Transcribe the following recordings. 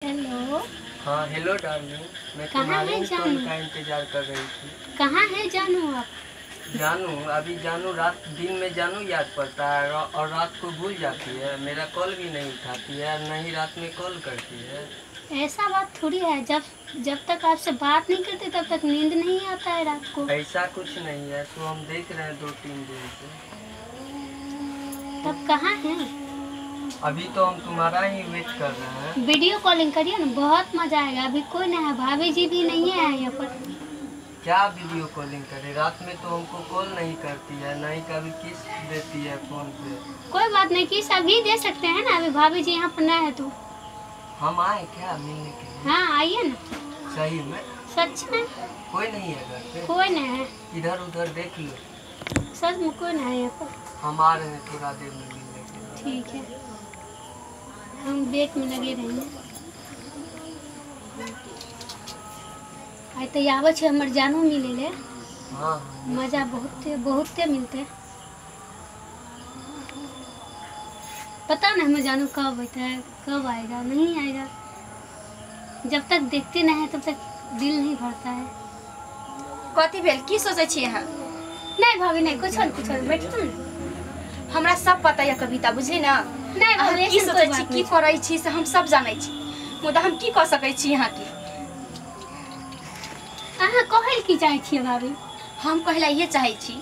Hello. हाँ hello darling, मैं तुम्हारे कॉल का इंतजार कर रही थी। कहाँ है जानू आप? जानू अभी जानू रात दिन में जानू याद पड़ता है और रात को भूल जाती है। मेरा कॉल भी नहीं उठाती है, न ही रात में कॉल करती है। ऐसा बात थोड़ी है, जब तक आपसे बात नहीं करते तब तक नींद नहीं आता है रात को। ऐसा कुछ नहीं है, तो हम देख रहे हैं 2-3 दिन से। तब कहाँ हैं? अभी तो हम तुम्हारा ही वेट कर रहे हैं। वीडियो कॉलिंग करिए ना, बहुत मजा आएगा। अभी कोई ना है, भाभी जी भी नहीं है यहाँ पर। क्या वीडियो कॉलिंग करे? रात में तो हमको कॉल नहीं करती है, न ही कभी किस देती है फोन पे। कोई बात नहीं, किस अभी दे सकते हैं ना, अभी भाभी जी यहाँ पर ना है तो। हम आए क्या मिलने के लिए? हाँ आइए ना। सही में? सच में? कोई नहीं है घर पे? कोई नहीं है। इधर उधर देख लो। सच में कोई नहीं है यहाँ पर। हम आ रहे हैं थोड़ा देर में मिलने के लिए। ठीक है, हम वेट में लगे रहेंगे। आई तो आवे छे हमर जानू मिले ले। हाँ मजा बहुते मिलते। पता नहीं हमें जानू कब आता है, कब आएगा, नहीं आएगा। जब तक देखते नहीं है तब तक दिल नहीं भरता है। कथी भेल की सोचे छी अहाँ? नहीं भाभी नहीं, कुछ बैठो ना। हमरा सब पता है कविता, बुझली ना? नहीं अहाँ भाभी, की ऐसन सोचे कोई छी, बात की नहीं। करै छी से हम सब जानै छी। मुदा हम की कह सकै छी यहाँ की? अहाँ कहल की चाहे छियै भाभी? हम कहला ये चाहे छी,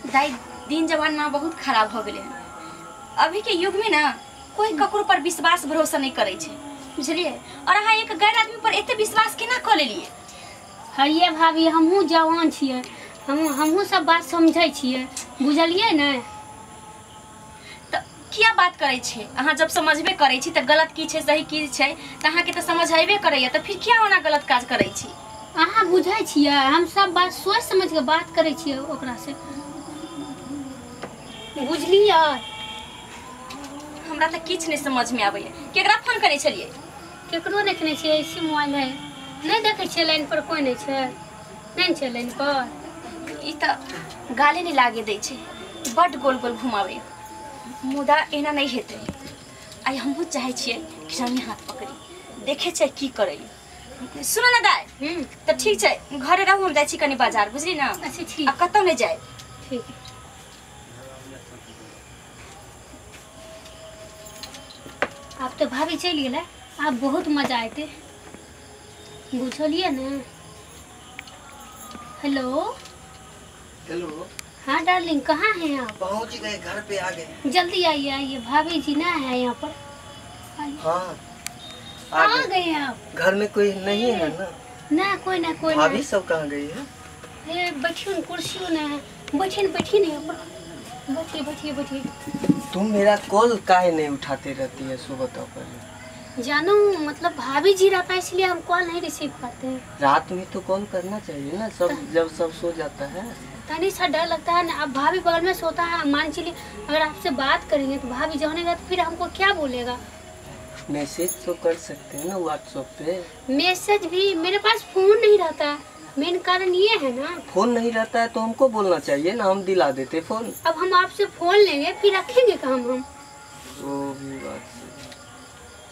दाई दिन जमाना बहुत खराब हो गेले हैं। अभी के युग में ना कोई ककरो पर विश्वास भरोसा नहीं करे छे, बुझलिए? और अहाँ एक गैर आदमी पर एते विश्वास केना कर लेलिए? हइये भाभी, हमहू जवान छियै, हमहू सब बात समझै छियै, बुझलिए ने? तो क्या बात करे छे? अहाँ जब समझबे करे छी त गलत की छे सही की छे त अहाँ के त समझ आइबे करैया, त फिर क्या ओना गलत काज करे छी? अहाँ बुझै छियै, हम सब बात सोच समझ के बात करै छियै ओकरा से, बुझलियै? हमरा त किछ नहीं समझ में आबैया। केकरा फोन करे छलिए? केकरो नहीं कने छियै, ऐसे मोबाइल है, नहीं देखै छियै लाइन पर कोई नहीं छै, नहीं छै लाइन पर। ई त गाले नहीं लागे दै छे, बड गोल गोल घुमावे। मुदा एना नहीं हेतै। आई हमहू चाहे छियै कि हम हाथ पकड़ी देखे छै की करे। सुनो ना दाई, त ठीक छै, घरे रहू, हम जाय छी कनी बाजार, बुझली ना? अच्छा ठीक। आ कतौ नहीं जाए। ठीक है। आप तो भाभी चल गेलै, आप बहुत मजा आते, बुझलिए ना? हेलो। हेलो। हाँ डार्लिंग, कहाँ हैं आप? पहुंच गए, घर पे आ गए। जल्दी आइए आइए, भाभी जी ना है यहाँ पर। हाँ आ गए आप? घर में कोई नहीं है ना? ना कोई ना कोई भाभी ना। सब कहाँ गई है? ये बैठिए, कुर्सियों ना है, बैठिए ना यहाँ पर, बैठिए। तुम मेरा कॉल काहे नहीं उठाते रहती है, सो बताओ पहले। जानू मतलब भाभी जी रहता है इसलिए हम कॉल नहीं रिसीव करते हैं। रात में तो कॉल करना चाहिए ना, जब सब सो जाता है। तनी सा डर लगता है ना, अब भाभी बगल में सोता है, मान चलिए अगर आपसे बात करेंगे तो भाभी जानेगा तो फिर हमको क्या बोलेगा? मैसेज तो कर सकते हैं ना व्हाट्सएप पे। मैसेज भी मेरे पास फोन नहीं रहता है, मेन कारण ये है ना। फोन नहीं रहता है तो हमको बोलना चाहिए ना, हम दिला देते फोन। अब हम आपसे फोन लेंगे फिर रखेंगे कहाँ हम? वो भी बात सही।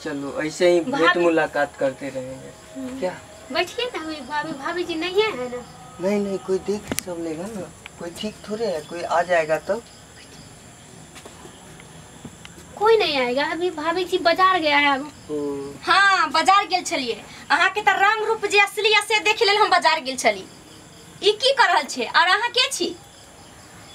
चलो ऐसे ही भेंट मुलाकात करते रहेंगे क्या? बैठिए ना भाभी जी नहीं है ना? नहीं कोई देख सब लेगा ना, कोई ठीक थोड़े है, कोई आ जाएगा तो। कोई नहीं आएगा, अभी भाभी जी बाजार गया है अब। हाँ बाजार गेल छलिए। अहाँ के त रंग रूप जे असली से देख लेल हम बाजार गेल छली। ई की कर रहल छे और अहाँ के छी?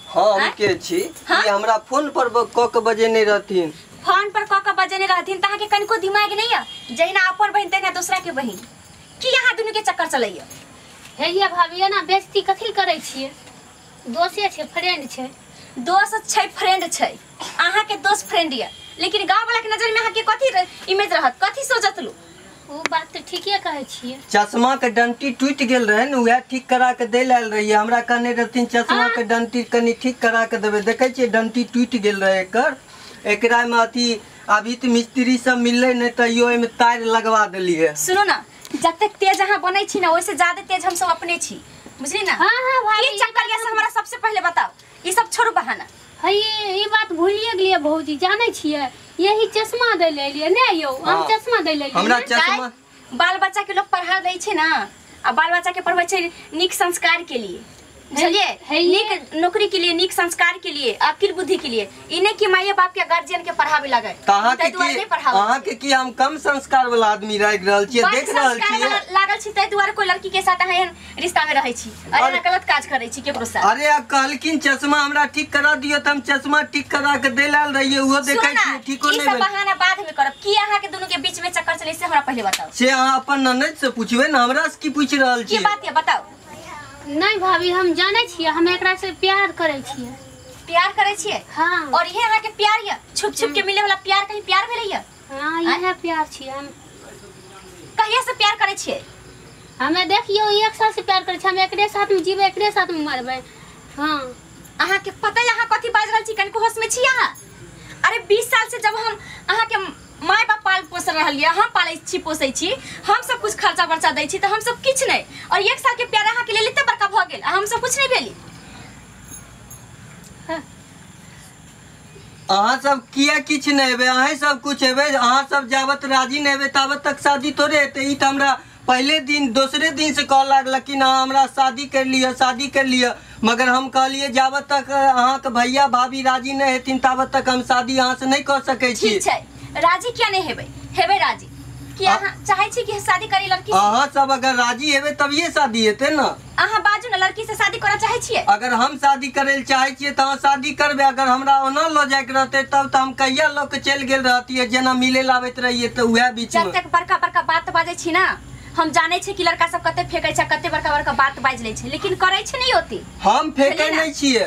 हम के छी? हाँ? ई हमरा फोन पर क के बजे नहीं रहतीन। फोन पर क के बजे नहीं रहतीन त अहाँ के कनिको दिमाग नहीं है? जहिना अपन बहिन तहिना दूसरा के बहिन। की यहाँ दुनू के चक्कर चलैया? हे ये भाभी है ना, बेइज्जती कथी करे छिए? दोस्ते छे, फ्रेंड छे। दोस्त छै, फ्रेंड छै। अहाँ के दोस्त फ्रेंड है, लेकिन गांव वाला के नजर में अहाँ के कथी इमेज रहत, कथी सोचत लो? वो बात तो ठीके कहे छिए। चश्मा के डंटी टूट गेल रहे न, उहे ठीक करा के दे लाल रही। हमरा कहने रहथिन चश्मा के डंटी कनी ठीक करा के देबे। देखे छिए डंटी टूट गेल रहे एकर। एकरा में अथी अभी तो मिस्त्री सब मिलले नहीं त यो एमे तार लगवा देली है। सुनो ना, जब तेज अहाँ बनै छी ना, वैसे ज्यादा तेज हम सब अपने छी, बुझली ना? हाँ भाभी, ये चक्कर ये से हमरा सबसे पहले बताओ। ये सब छोड़ो बहाना। ये बात भूलिए गेलिए भौजी, जाने छिए यही चश्मा दे ले लिए ने यो हम चश्मा दे ले लिए हमरा चश्मा बाल बच्चा के लोग पढ़ा दै छै ना आ बाल बच्चा के पढ़बै छै नीक संस्कार के लिए बुझलिए नीक नौकरी के लिए नीक संस्कार के लिए अकिल बुद्धि के लिए इने की माये बाप के गार्जियन के पढ़ावे लगे अहाँ के की हम कम संस्कार वाला आदमी रह रहल छियै देख रहल छियै लागल छी तै दुआरे कोई लड़की के साथ अहाँ रिश्ता में रहै छी अरे ना गलत काज करै छी केकरो साथ अरे अब कहलकिन चश्मा हमरा ठीक करा दियो त हम चश्मा ठीक करा के दे लाल रहिए वो देखै छी ठीको नै ई सब बहाना बाद में करब की अहाँ के दोनों के बीच में चक्कर चलै से हमरा पहले बताओ से अहाँ अपन ननद से पूछबे न हमरा से की पूछ रहल छी की बात है बताओ नहीं भाभी हम जाने छियै हम एकरा से प्यार करे छियै प्यार करे छियै हां और ये अहाँ के प्यार ये छुप छुप के मिले वाला प्यार कहीं प्यार भेलै ये हां यह प्यार छियै हम कहिया से प्यार करे छियै हमें देखियो 1 साल से प्यार करे छी हम एकरे साथ में जीवे एकरे साथ में मरबै हां अहाँ के पता है अहाँ कथि बाज रहल छी कनको होश में छी अहाँ अरे 20 साल से जब हम अहाँ के माय बाप पाल पोस रहलिए हम पालै छी पोसै छी हम सब कुछ खर्चा बर्चा दै छी त हम सब किछ नै और 1 साल के प्यार अहाँ के लेल एते बड़का भ गेल हम सब कुछ नै भेली अहाँ सब किया किछ नै हेबे अहाँ सब कुछ हेबे अहाँ सब जावत राजी नै हेबे तावत तक शादी तोरे हेते ई त हमरा पहले दिन दूसरे दिन से कॉल लागलकिन हमरा शादी कर लिया मगर हम कहलिए जावत तक अहाँ के भैया भाभी राजी नै हेतिन तावत तक हम शादी अहाँ से नै कर सकै छी ठीक छै राजी किया नै हेबे हेबे राजी कि अहाँ चाहै छी कि शादी करी लड़की से अहाँ सब अगर राजी हेबे तभिए शादी हेते न अहाँ बाजू न लड़की से शादी करना चाहै छियै अगर हम शादी करे ल चाहै छियै त अहाँ शादी करबे अगर हमरा ओना लो जाय के रहते तब त हम कहिया लोग के चल गेल रहतिए जेना मिले लाबैत रहिए त उहे बीच में जब तक बड़का बड़का बात बाजै छी ना हम जाने छी कि लड़का सब कते फेकै छै कते बड़का बड़का बात बाज लै छै लेकिन करै छै नहीं होती हम फेकै नै छियै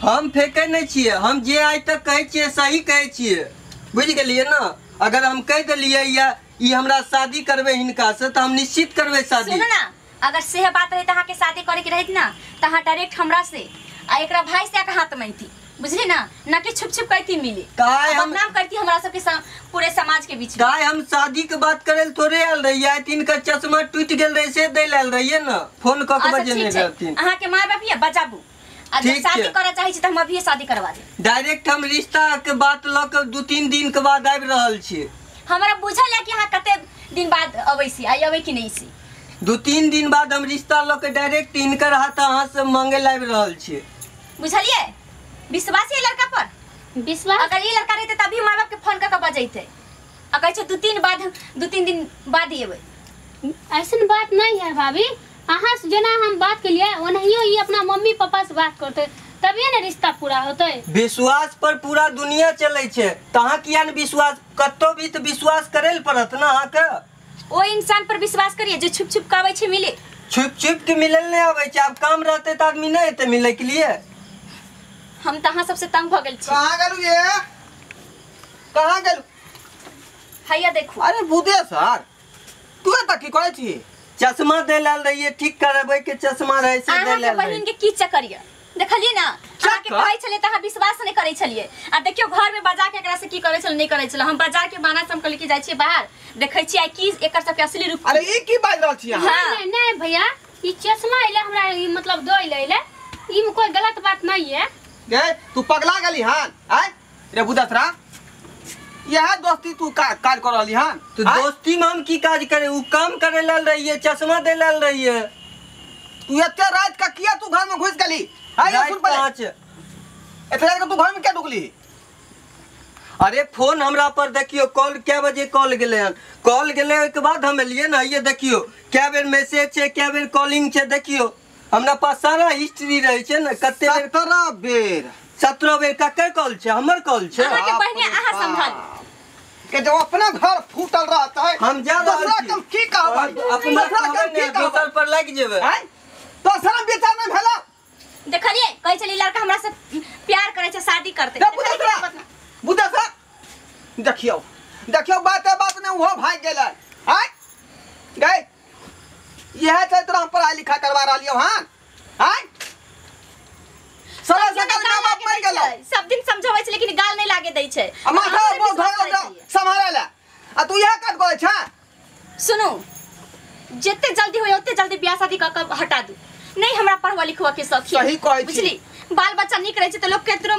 हम फेकै नै छियै हम जे आज तक कहै छियै सही कहै छियै बुझ गेलिए ना अगर हम कह देलिए या ई हमरा शादी करबे हिनका से त हम निश्चित करबे शादी सुन ना अगर से बात रही त अहाँ के शादी करे के रहित ना त अहाँ डायरेक्ट हमरा से आ एकरा भाई से के हाथ में थी बुझली ना ना कि छुप छुप कहती मिली काय हम बदनाम करती हमरा सब के पूरे समाज के बीच में काय हम शादी के बात करे ल थोड़े आल रहिए तिनका चश्मा टूट गेल रहे से दे लाल रहिए ना फोन क के बजे नै रहथिन अहाँ के माय बाप या बजाबू आ जब शादी करे चाहै छी त हम अभी शादी करवा दे डायरेक्ट हम रिश्ता के बात ल के 2-3 दिन के बाद आबि रहल छी हमरा बुझल है कि अहाँ कते दिन बाद अबै छी आई अबै कि नहीं छी 2-3 दिन बाद हम रिश्ता ल के डायरेक्ट इनकर हाथ अहाँ से मांगे लाइब रहल छी बुझलिए विश्वास है लड़का पर विश्वास अगर ये लड़का रहते तभी माँ बाप के फोन करके बजैते अगर 2-3 दिन बाद ही ऐसन बात नहीं है भाभी अहाँ से जना हम बात के लिए ओनहियो ही अपना मम्मी पापा से बात करते तभी ना रिश्ता पूरा होते विश्वास पर पूरा दुनिया चले छे तहाँ किया न विश्वास कतो भी तो विश्वास करे ल पड़त ना अहाँ के ओ इंसान पर विश्वास करिए जो छुप छुप के आवे छे मिले छुप छुप के मिलल नहीं आवे छे अब काम रहते त आदमी नहीं हेते मिले के लिए हम तहाँ सबसे तंग भ गेल छी कहाँ गेलू ये कहाँ गेलू हैया देखो अरे बुदे सर तू एत की करे छी चश्मा दे लाल रहिए ठीक करबे के चश्मा रहे से दे अहाँ के लाल बहिन के की चक्करिया देखलिए ना अहाँ के कहै छले त अहाँ विश्वास नहीं करे छलिए आ देखियो घर में बजा के एकरा से की करे छल नहीं करे छल हम बाजार के बाना से हम कहली कि जाय छी बाहर देखै छी आई की एकर सब के असली रूप अरे ई की बाज रहल छी अहाँ नहीं नहीं भैया ई चश्मा इले हमरा ई मतलब दो इले ई में कोई गलत बात नहीं है गे तू पगला गेली हन आय रे बुदसरा यह दोस्ती तू काज कर रहली हन तो दोस्ती में हम की काज करे उ काम करे लाल रहिए चश्मा दे लाल रहिए तू एते रात का किया तू घर में घुस गेली आय सुन पहले एते रात का तू घर में क्या ढुकली अरे फोन हमरा पर देखियो कॉल क्या बजे कॉल गेले हन कॉल गेले के बाद हम लिए ना ये देखियो क्या बेर मैसेज छे क्या बेर कॉलिंग छे देखियो हमरा पास सारा हिस्ट्री रहे छे ना कते बेर 17 बेर का कॉल छे हमर कॉल छे अहाँ के बहिने अहाँ संभाल के जब अपना घर फूटल रहता है हम जा रहल छी की कहब अपना दोसर पर लग जेबे आय तो सारा बेचार में भेला देखलिए कहै छली लड़का हमरा से प्यार करे छे शादी करते बुदसरा देखियो बात ने वो भाग गेल आय गए यह छै तोरा हम पढ़ाई लिखा करवा रहलियो हन आय सारा सकल मां बाप मर गेलो सब दिन समझाबै छै लेकिन गाल नहीं लागे दै छै माथा बहुत धर संभाले ले आ तू यह काट करे छ सुनो जितने जल्दी होय उतने जल्दी ब्याह शादी क हटा दू नहीं हमरा पढ़वा लिखवा के शौक सही कहै छी बुझली बाल बच्चा निक रहे छै त लोग केतरो